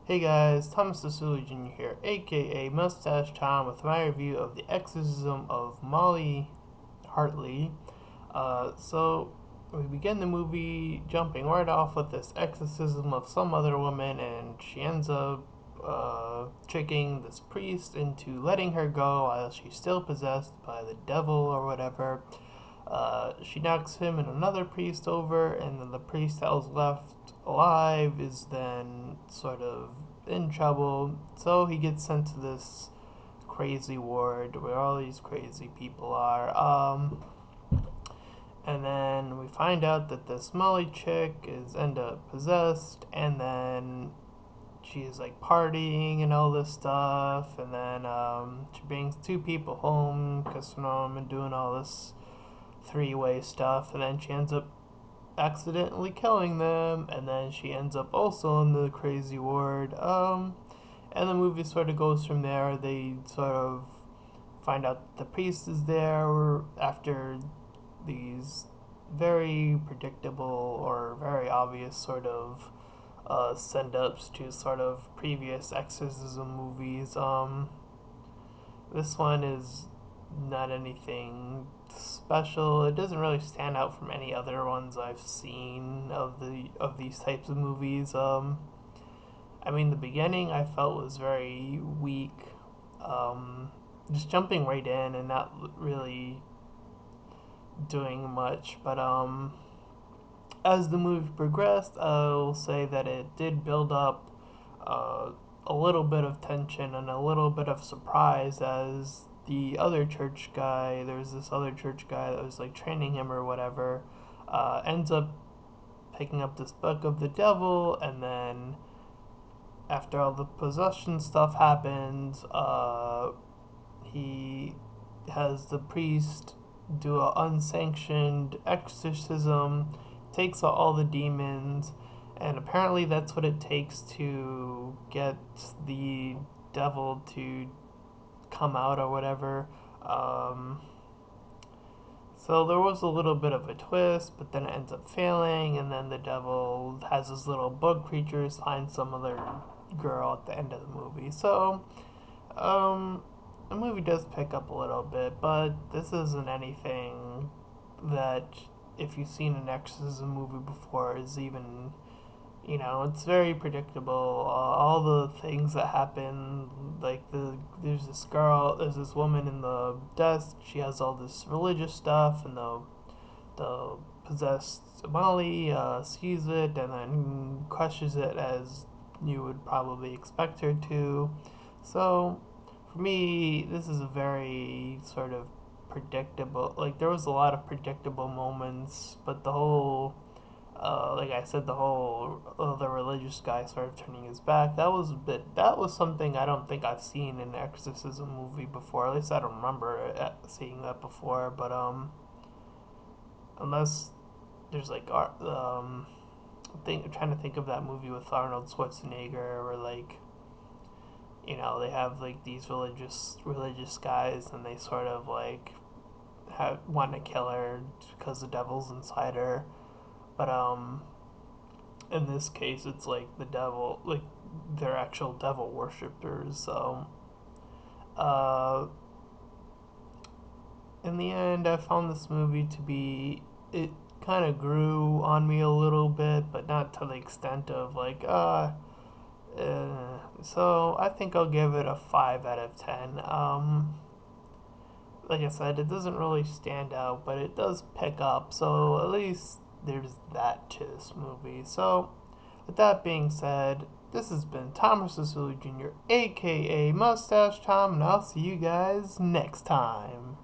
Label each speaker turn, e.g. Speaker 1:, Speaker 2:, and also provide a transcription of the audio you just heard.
Speaker 1: Hey guys, Thomas Jr. here, aka Mustached Tom, with my review of The Exorcism of Molly Hartly. So, we begin the movie jumping right off with this exorcism of some other woman, and she ends up tricking this priest into letting her go while she's still possessed by the devil or whatever. She knocks him and another priest over, and then the priest that was left alive is then sort of in trouble. So he gets sent to this crazy ward where all these crazy people are. And then we find out that this Molly chick is end up possessed, and then she's like partying and all this stuff, and then she brings two people home because I'm doing all this three-way stuff, and then she ends up accidentally killing them, and then she ends up also in the crazy ward. And the movie sort of goes from there. They sort of find out the priest is there after these very predictable or very obvious sort of send ups to sort of previous exorcism movies. This one is not anything special. It doesn't really stand out from any other ones I've seen of these types of movies. The beginning I felt was very weak. Just jumping right in and not really doing much. But as the movie progressed, I will say that it did build up uh, a little bit of tension and a little bit of surprise as the other church guy, there's this other church guy that was like training him or whatever, ends up picking up this book of the devil, and then after all the possession stuff happens, he has the priest do an unsanctioned exorcism, takes out all the demons, and apparently that's what it takes to get the devil to come out or whatever. Um, so there was a little bit of a twist, but then it ends up failing, and then the devil has his little bug creatures find some other girl at the end of the movie. So, um, the movie does pick up a little bit, but this isn't anything that, if you've seen an exorcism movie before, is even, it's very predictable. All the things that happen, like there's this woman in the desk. She has all this religious stuff, and the possessed Molly sees it and then crushes it as you would probably expect her to. So, for me, this is a very sort of predictable. Like there was a lot of predictable moments, but the whole like I said, the whole the religious guy sort of turning his back. That was something I don't think I've seen in an exorcism movie before. At least I don't remember seeing that before. But unless there's like I'm trying to think of that movie with Arnold Schwarzenegger, where like they have like these religious guys, and they sort of like want to kill her because the devil's inside her. But in this case, it's like the devil, like they're actual devil worshippers. So, uh, in the end, I found this movie to be it kind of grew on me a little bit, but not to the extent of like so I think I'll give it a 5 out of 10. Like I said, it doesn't really stand out, but it does pick up. So at least there's that to this movie. So with that being said, this has been Thomas Jr., aka Mustache Tom, and I'll see you guys next time.